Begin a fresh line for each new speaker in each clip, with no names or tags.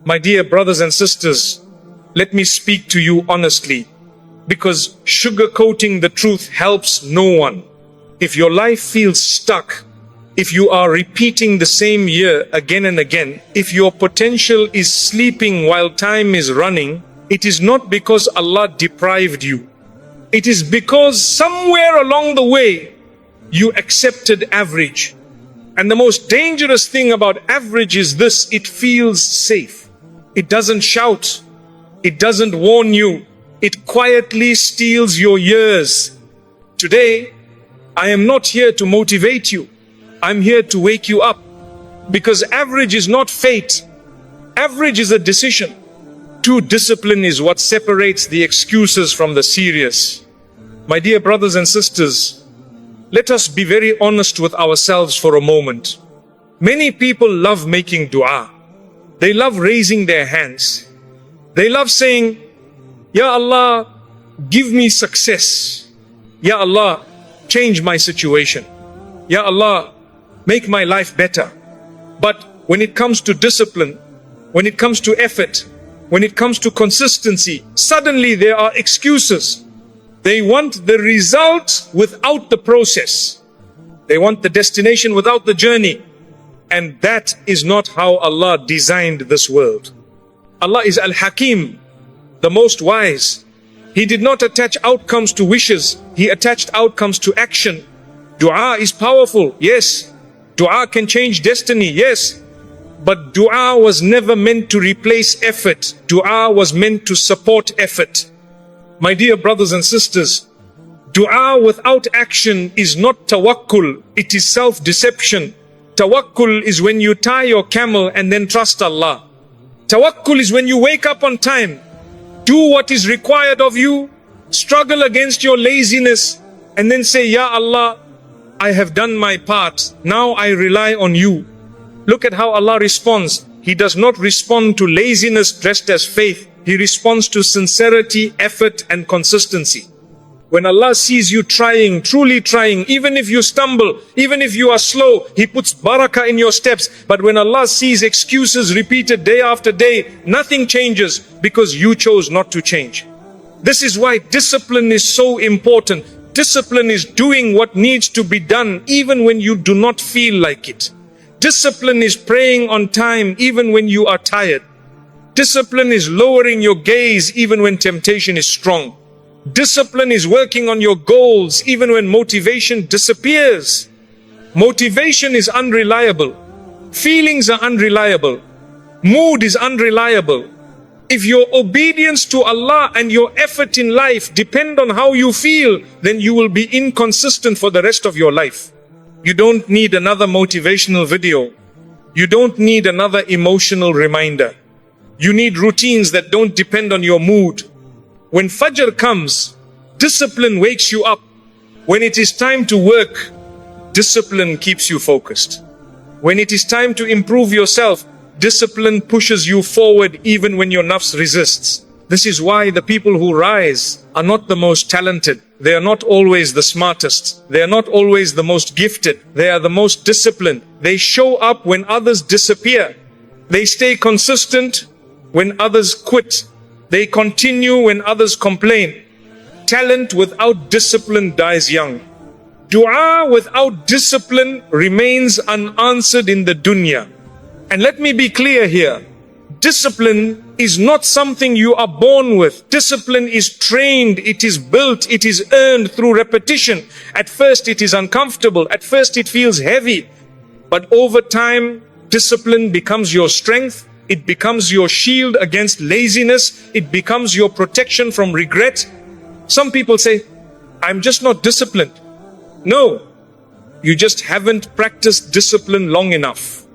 My dear brothers and sisters, let me speak to you honestly, because sugarcoating the truth helps no one. If your life feels stuck, if you are repeating the same year again and again, if your potential is sleeping while time is running, it is not because Allah deprived you. It is because somewhere along the way, you accepted average. And the most dangerous thing about average is this: it feels safe. It doesn't shout. It doesn't warn you. It quietly steals your years. Today, I am not here to motivate you. I'm here to wake you up. Because average is not fate. Average is a decision. True discipline is what separates the excuses from the serious. My dear brothers and sisters, let us be very honest with ourselves for a moment. Many people love making dua. They love raising their hands. They love saying, Ya Allah, give me success. Ya Allah, change my situation. Ya Allah, make my life better. But when it comes to discipline, when it comes to effort, when it comes to consistency, suddenly there are excuses. They want the result without the process. They want the destination without the journey. And that is not how Allah designed this world. Allah is Al-Hakim, the most wise. He did not attach outcomes to wishes. He attached outcomes to action. Dua is powerful, yes. Dua can change destiny, yes. But dua was never meant to replace effort. Dua was meant to support effort. My dear brothers and sisters, dua without action is not tawakkul, it is self-deception. Tawakkul is when you tie your camel and then trust Allah. Tawakkul is when you wake up on time, do what is required of you, struggle against your laziness, and then say, Ya Allah, I have done my part, now I rely on you. Look at how Allah responds. He does not respond to laziness dressed as faith. He responds to sincerity, effort, and consistency. When Allah sees you trying, truly trying, even if you stumble, even if you are slow, He puts barakah in your steps. But when Allah sees excuses repeated day after day, nothing changes because you chose not to change. This is why discipline is so important. Discipline is doing what needs to be done even when you do not feel like it. Discipline is praying on time even when you are tired. Discipline is lowering your gaze even when temptation is strong. Discipline is working on your goals even when motivation disappears. Motivation is unreliable. Feelings are unreliable. Mood is unreliable. If your obedience to Allah and your effort in life depend on how you feel, then you will be inconsistent for the rest of your life. You don't need another motivational video. You don't need another emotional reminder. You need routines that don't depend on your mood. When Fajr comes, discipline wakes you up. When it is time to work, discipline keeps you focused. When it is time to improve yourself, discipline pushes you forward even when your nafs resists. This is why the people who rise are not the most talented. They are not always the smartest. They are not always the most gifted. They are the most disciplined. They show up when others disappear. They stay consistent when others quit. They continue when others complain. Talent without discipline dies young. Dua without discipline remains unanswered in the dunya. And let me be clear here. Discipline is not something you are born with. Discipline is trained, it is built, it is earned through repetition. At first it is uncomfortable, at first it feels heavy. But over time, discipline becomes your strength, it becomes your shield against laziness, it becomes your protection from regret. Some people say, I'm just not disciplined. No, you just haven't practiced discipline long enough.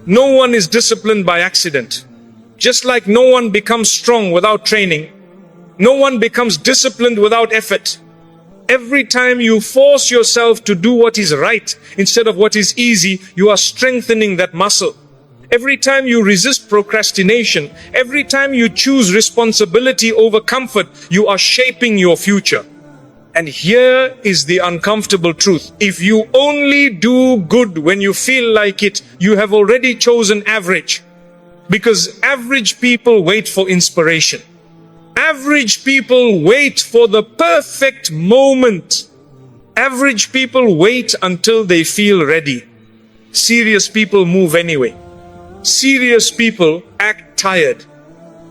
No one is disciplined by accident. Just like no one becomes strong without training, no one becomes disciplined without effort. Every time you force yourself to do what is right instead of what is easy, you are strengthening that muscle. Every time you resist procrastination, every time you choose responsibility over comfort, you are shaping your future. And here is the uncomfortable truth. If you only do good when you feel like it, you have already chosen average. Because average people wait for inspiration. Average people wait for the perfect moment. Average people wait until they feel ready. Serious people move anyway. Serious people act tired.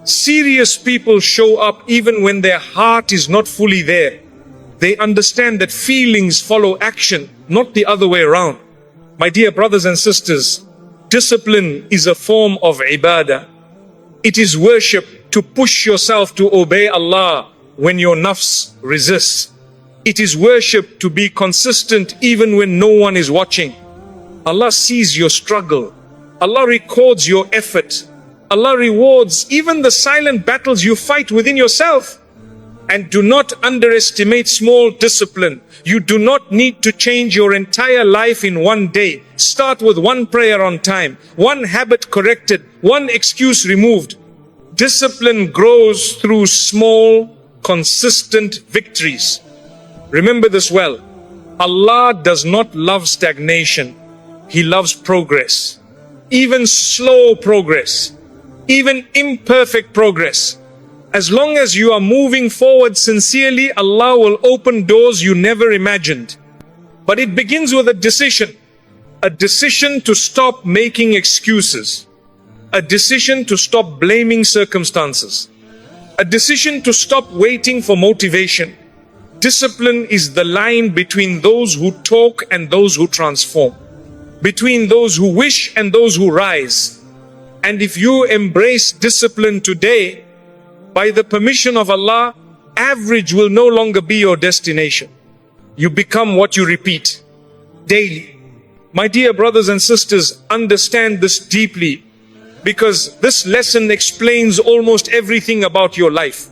Serious people show up even when their heart is not fully there. They understand that feelings follow action, not the other way around. My dear brothers and sisters, discipline is a form of ibadah. It is worship to push yourself to obey Allah when your nafs resists. It is worship to be consistent even when no one is watching. Allah sees your struggle. Allah records your effort. Allah rewards even the silent battles you fight within yourself. And do not underestimate small discipline. You do not need to change your entire life in one day. Start with one prayer on time, one habit corrected, one excuse removed. Discipline grows through small, consistent victories. Remember this well. Allah does not love stagnation. He loves progress. Even slow progress. Even imperfect progress. As long as you are moving forward sincerely, Allah will open doors you never imagined. But it begins with a decision. A decision to stop making excuses. A decision to stop blaming circumstances. A decision to stop waiting for motivation. Discipline is the line between those who talk and those who transform. Between those who wish and those who rise. And if you embrace discipline today, by the permission of Allah, average will no longer be your destination. You become what you repeat daily. My dear brothers and sisters, understand this deeply, because this lesson explains almost everything about your life.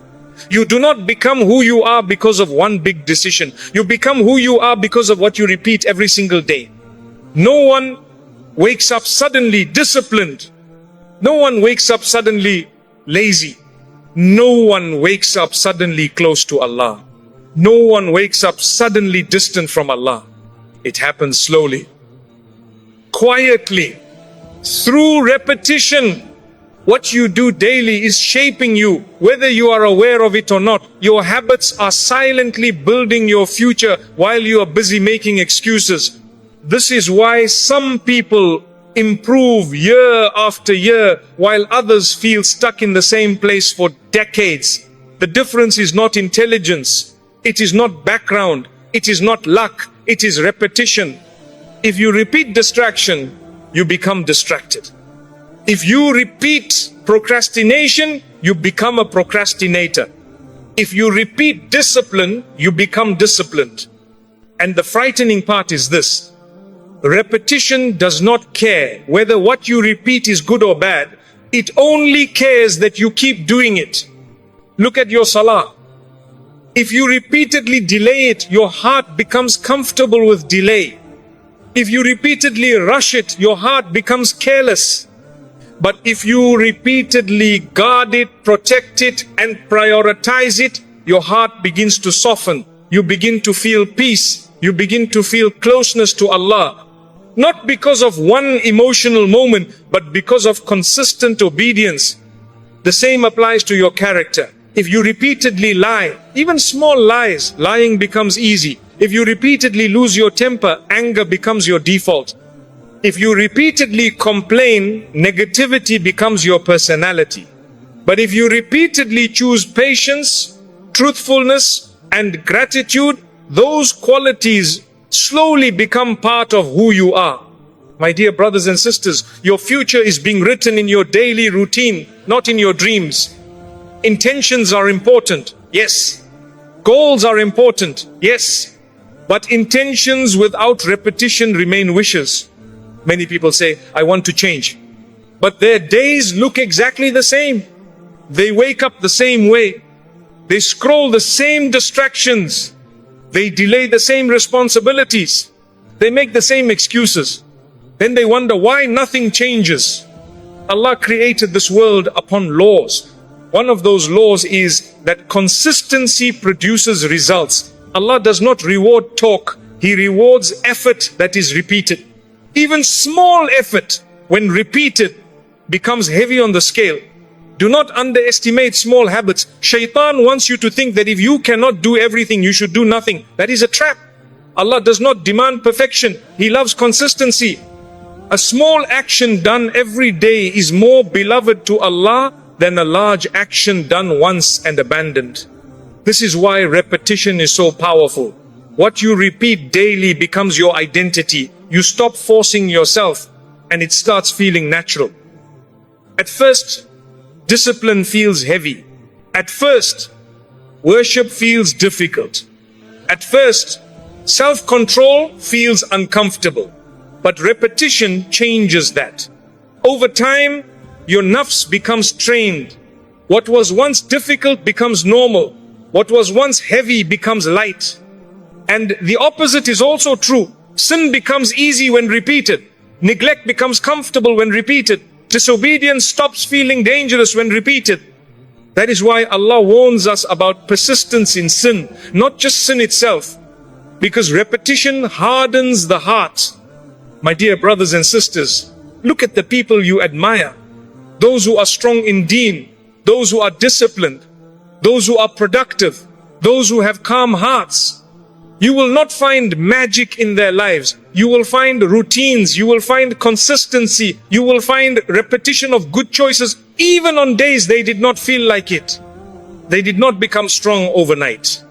You do not become who you are because of one big decision. You become who you are because of what you repeat every single day. No one wakes up suddenly disciplined. No one wakes up suddenly lazy. No one wakes up suddenly close to Allah. No one wakes up suddenly distant from Allah. It happens slowly, quietly, through repetition. What you do daily is shaping you, whether you are aware of it or not. Your habits are silently building your future while you are busy making excuses. This is why some people improve year after year, while others feel stuck in the same place for decades. The difference is not intelligence. It is not background. It is not luck. It is repetition. If you repeat distraction, you become distracted. If you repeat procrastination, you become a procrastinator. If you repeat discipline, you become disciplined. And the frightening part is this. Repetition does not care whether what you repeat is good or bad. It only cares that you keep doing it. Look at your salah. If you repeatedly delay it, your heart becomes comfortable with delay. If you repeatedly rush it, your heart becomes careless. But if you repeatedly guard it, protect it, and prioritize it, your heart begins to soften. You begin to feel peace. You begin to feel closeness to Allah. Not because of one emotional moment, but because of consistent obedience. The same applies to your character. If you repeatedly lie, even small lies, lying becomes easy. If you repeatedly lose your temper, anger becomes your default. If you repeatedly complain, negativity becomes your personality. But if you repeatedly choose patience, truthfulness, and gratitude, those qualities slowly become part of who you are. My dear brothers and sisters, your future is being written in your daily routine, not in your dreams. Intentions are important, yes. Goals are important, yes. But intentions without repetition remain wishes. Many people say, I want to change. But their days look exactly the same. They wake up the same way. They scroll the same distractions. They delay the same responsibilities. They make the same excuses. Then they wonder why nothing changes. Allah created this world upon laws. One of those laws is that consistency produces results. Allah does not reward talk. He rewards effort that is repeated. Even small effort, when repeated, becomes heavy on the scale. Do not underestimate small habits. Shaitan wants you to think that if you cannot do everything, you should do nothing. That is a trap. Allah does not demand perfection. He loves consistency. A small action done every day is more beloved to Allah than a large action done once and abandoned. This is why repetition is so powerful. What you repeat daily becomes your identity. You stop forcing yourself and it starts feeling natural. At first, discipline feels heavy. At first, worship feels difficult. At first, self-control feels uncomfortable. But repetition changes that. Over time, your nafs becomes trained. What was once difficult becomes normal. What was once heavy becomes light. And the opposite is also true. Sin becomes easy when repeated. Neglect becomes comfortable when repeated. Disobedience stops feeling dangerous when repeated. That is why Allah warns us about persistence in sin, not just sin itself. Because repetition hardens the heart. My dear brothers and sisters, look at the people you admire. Those who are strong in deen, those who are disciplined, those who are productive, those who have calm hearts. You will not find magic in their lives. You will find routines. You will find consistency. You will find repetition of good choices, even on days they did not feel like it. They did not become strong overnight.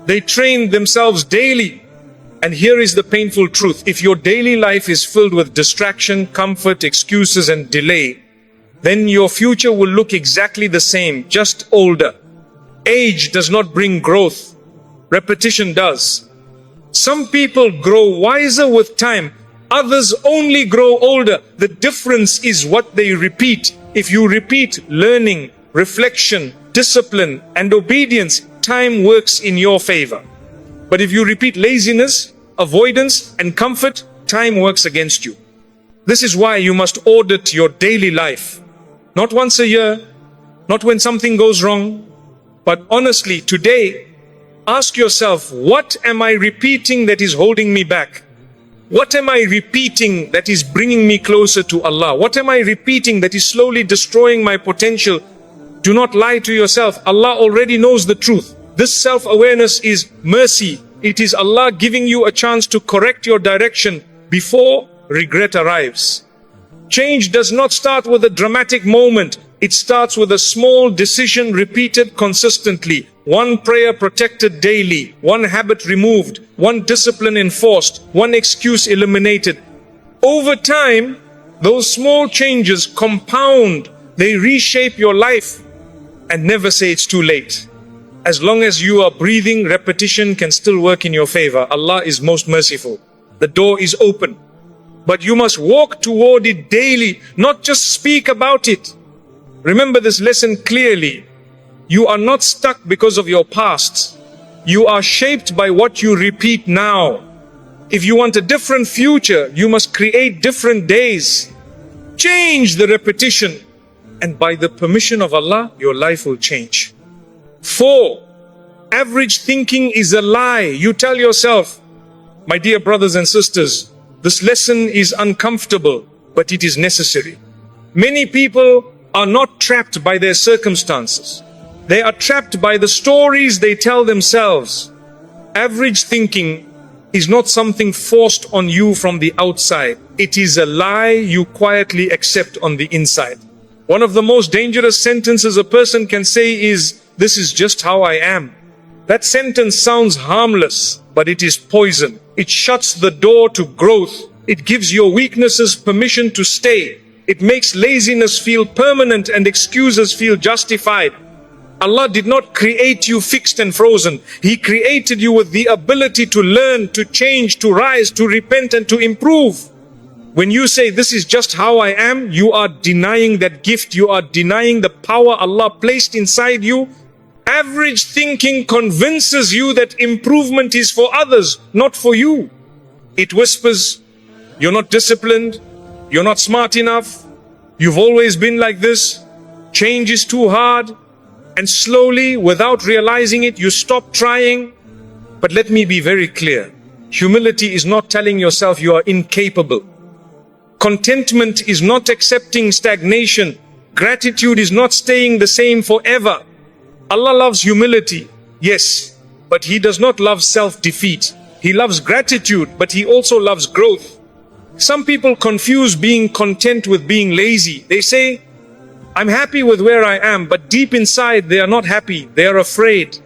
They trained themselves daily. And here is the painful truth. If your daily life is filled with distraction, comfort, excuses, and delay, then your future will look exactly the same, just older. Age does not bring growth. Repetition does. Some people grow wiser with time. Others only grow older. The difference is what they repeat. If you repeat learning, reflection, discipline, and obedience, time works in your favor. But if you repeat laziness, avoidance, and comfort, time works against you. This is why you must audit your daily life. Not once a year, not when something goes wrong, but honestly, today, ask yourself, what am I repeating that is holding me back? What am I repeating that is bringing me closer to Allah? What am I repeating that is slowly destroying my potential? Do not lie to yourself. Allah already knows the truth. This self-awareness is mercy. It is Allah giving you a chance to correct your direction before regret arrives. Change does not start with a dramatic moment. It starts with a small decision repeated consistently. One prayer protected daily, one habit removed, one discipline enforced, one excuse eliminated. Over time, those small changes compound. They reshape your life. And never say it's too late. As long as you are breathing, repetition can still work in your favor. Allah is most merciful. The door is open. But you must walk toward it daily, not just speak about it. Remember this lesson clearly. You are not stuck because of your past. You are shaped by what you repeat now. If you want a different future, you must create different days. Change the repetition. And by the permission of Allah, your life will change. 4. Average thinking is a lie. You tell yourself, my dear brothers and sisters, this lesson is uncomfortable, but it is necessary. Many people are not trapped by their circumstances. They are trapped by the stories they tell themselves. Average thinking is not something forced on you from the outside. It is a lie you quietly accept on the inside. One of the most dangerous sentences a person can say is, "This is just how I am." That sentence sounds harmless, but it is poison. It shuts the door to growth. It gives your weaknesses permission to stay. It makes laziness feel permanent and excuses feel justified. Allah did not create you fixed and frozen. He created you with the ability to learn, to change, to rise, to repent, and to improve. When you say, "This is just how I am," you are denying that gift. You are denying the power Allah placed inside you. Average thinking convinces you that improvement is for others, not for you. It whispers, "You're not disciplined. You're not smart enough. You've always been like this. Change is too hard." And slowly, without realizing it, you stop trying. But let me be very clear. Humility is not telling yourself you are incapable. Contentment is not accepting stagnation. Gratitude is not staying the same forever. Allah loves humility, yes, but He does not love self-defeat. He loves gratitude, but He also loves growth. Some people confuse being content with being lazy. They say, I'm happy with where I am, but deep inside they are not happy. They are afraid.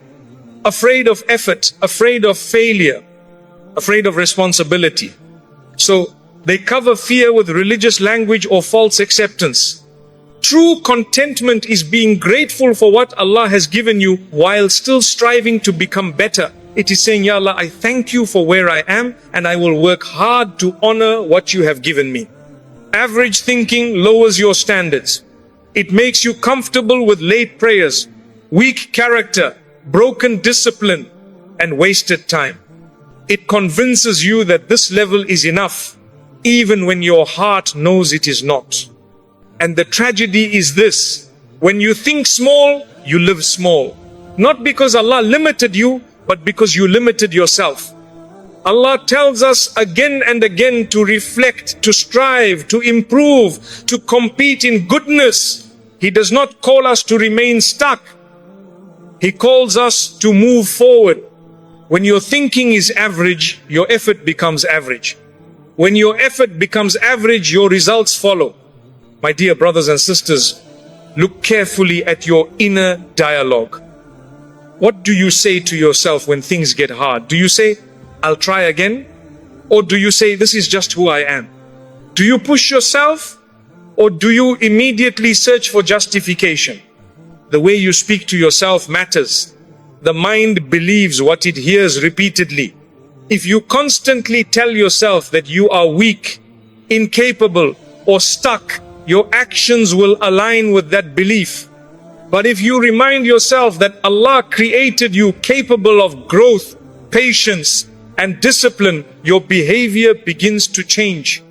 Afraid of effort, afraid of failure, afraid of responsibility. So they cover fear with religious language or false acceptance. True contentment is being grateful for what Allah has given you while still striving to become better. It is saying, Ya Allah, I thank you for where I am and I will work hard to honor what you have given me. Average thinking lowers your standards. It makes you comfortable with late prayers, weak character, broken discipline, and wasted time. It convinces you that this level is enough, even when your heart knows it is not. And the tragedy is this: when you think small, you live small. Not because Allah limited you, but because you limited yourself. Allah tells us again and again to reflect, to strive, to improve, to compete in goodness. He does not call us to remain stuck. He calls us to move forward. When your thinking is average, your effort becomes average. When your effort becomes average, your results follow. My dear brothers and sisters, look carefully at your inner dialogue. What do you say to yourself when things get hard? Do you say, I'll try again? Or do you say, this is just who I am? Do you push yourself? Or do you immediately search for justification? The way you speak to yourself matters. The mind believes what it hears repeatedly. If you constantly tell yourself that you are weak, incapable, or stuck, your actions will align with that belief. But if you remind yourself that Allah created you capable of growth, patience, and discipline, your behavior begins to change.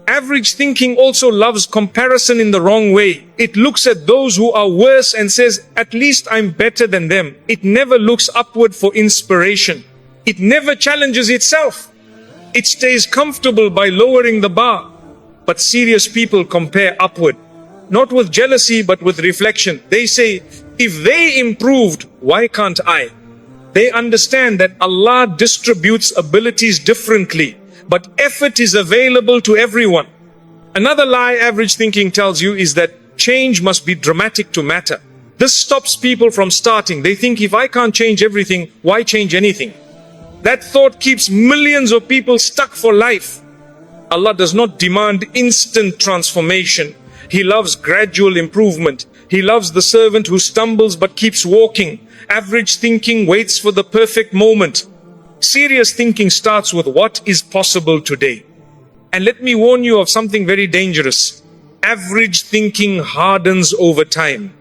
Average thinking also loves comparison in the wrong way. It looks at those who are worse and says, at least I'm better than them. It never looks upward for inspiration. It never challenges itself. It stays comfortable by lowering the bar. But serious people compare upward, not with jealousy, but with reflection. They say, if they improved, why can't I? They understand that Allah distributes abilities differently, but effort is available to everyone. Another lie average thinking tells you is that change must be dramatic to matter. This stops people from starting. They think, if I can't change everything, why change anything? That thought keeps millions of people stuck for life. Allah does not demand instant transformation. He loves gradual improvement. He loves the servant who stumbles but keeps walking. Average thinking waits for the perfect moment. Serious thinking starts with what is possible today. And let me warn you of something very dangerous. Average thinking hardens over time.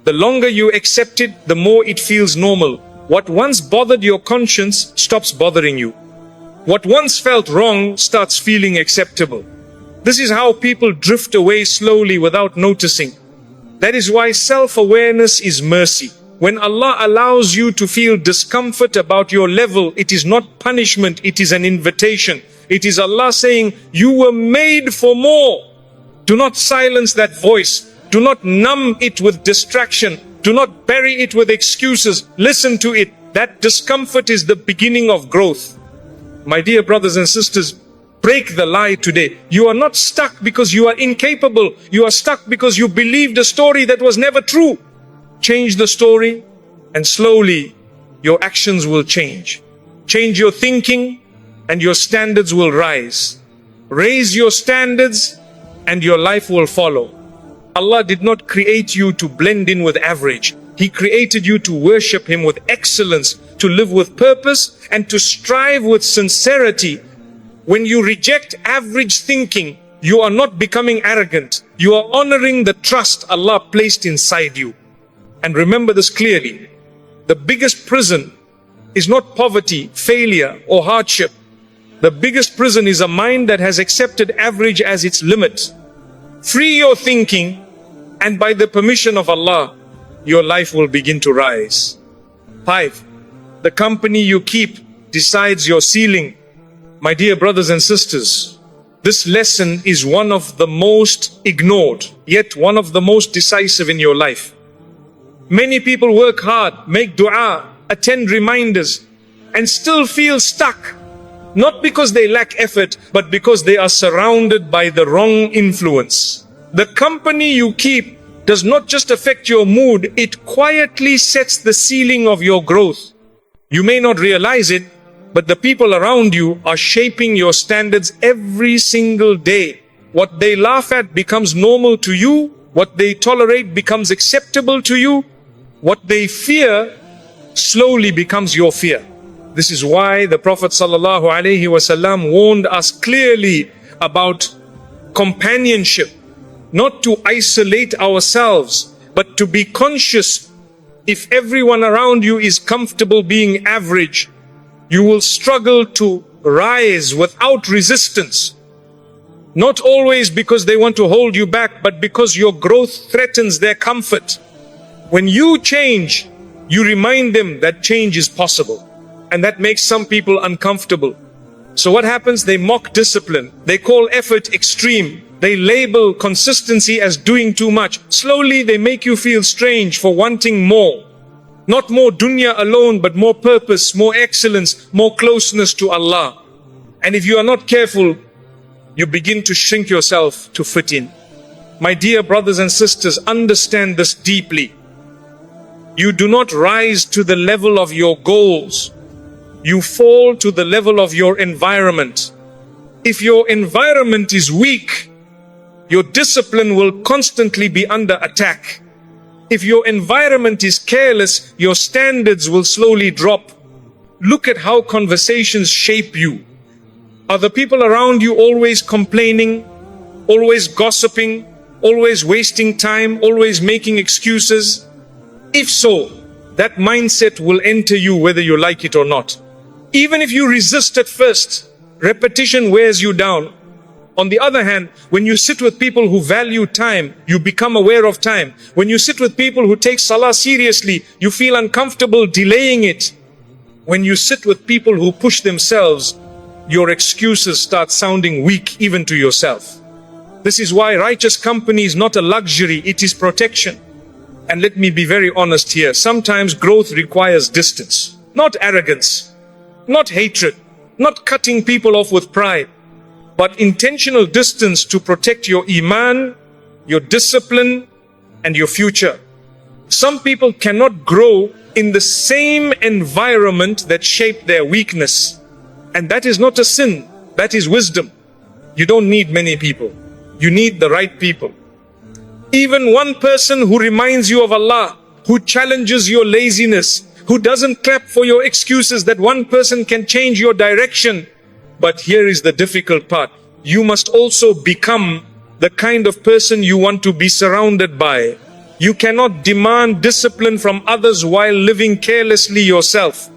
The longer you accept it, the more it feels normal. What once bothered your conscience stops bothering you. What once felt wrong starts feeling acceptable. This is how people drift away slowly without noticing. That is why self-awareness is mercy. When Allah allows you to feel discomfort about your level, it is not punishment, it is an invitation. It is Allah saying, you were made for more. Do not silence that voice. Do not numb it with distraction. Do not bury it with excuses. Listen to it. That discomfort is the beginning of growth. My dear brothers and sisters, break the lie today. You are not stuck because you are incapable. You are stuck because you believed a story that was never true. Change the story and slowly your actions will change. Change your thinking and your standards will rise. Raise your standards and your life will follow. Allah did not create you to blend in with average. He created you to worship Him with excellence, to live with purpose, and to strive with sincerity. When you reject average thinking, you are not becoming arrogant. You are honoring the trust Allah placed inside you. And remember this clearly. The biggest prison is not poverty, failure, or hardship. The biggest prison is a mind that has accepted average as its limit. Free your thinking, and by the permission of Allah, your life will begin to rise. 5. The company you keep decides your ceiling. My dear brothers and sisters, This lesson is one of the most ignored, yet one of the most decisive in your life. Many people work hard, make dua, attend reminders, and still feel stuck. Not because they lack effort, but because they are surrounded by the wrong influence. The company you keep does not just affect your mood, it quietly sets the ceiling of your growth. You may not realize it, but the people around you are shaping your standards every single day. What they laugh at becomes normal to you. What they tolerate becomes acceptable to you. What they fear slowly becomes your fear. This is why the Prophet ﷺ warned us clearly about companionship. Not to isolate ourselves, but to be conscious. If everyone around you is comfortable being average, you will struggle to rise without resistance. Not always because they want to hold you back, but because your growth threatens their comfort. When you change, you remind them that change is possible. And that makes some people uncomfortable. So what happens? They mock discipline. They call effort extreme. They label consistency as doing too much. Slowly they make you feel strange for wanting more. Not more dunya alone, but more purpose, more excellence, more closeness to Allah. And if you are not careful, you begin to shrink yourself to fit in. My dear brothers and sisters, understand this deeply. You do not rise to the level of your goals. You fall to the level of your environment. If your environment is weak, your discipline will constantly be under attack. If your environment is careless, your standards will slowly drop. Look at how conversations shape you. Are the people around you always complaining, always gossiping, always wasting time, always making excuses? If so, that mindset will enter you whether you like it or not. Even if you resist at first, repetition wears you down. On the other hand, when you sit with people who value time, you become aware of time. When you sit with people who take salah seriously, you feel uncomfortable delaying it. When you sit with people who push themselves, your excuses start sounding weak even to yourself. This is why righteous company is not a luxury, it is protection. And let me be very honest here, sometimes growth requires distance, not arrogance, not hatred, not cutting people off with pride, but intentional distance to protect your iman, your discipline, and your future. Some people cannot grow in the same environment that shaped their weakness. And that is not a sin, that is wisdom. You don't need many people, you need the right people. Even one person who reminds you of Allah, who challenges your laziness, who doesn't clap for your excuses, that one person can change your direction. But here is the difficult part. You must also become the kind of person you want to be surrounded by. You cannot demand discipline from others while living carelessly yourself.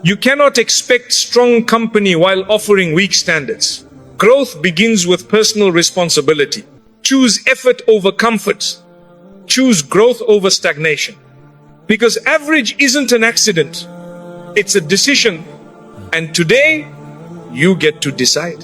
You cannot expect strong company while offering weak standards. Growth begins with personal responsibility. Choose effort over comfort. Choose growth over stagnation. Because average isn't an accident. It's a decision. And today, you get to decide.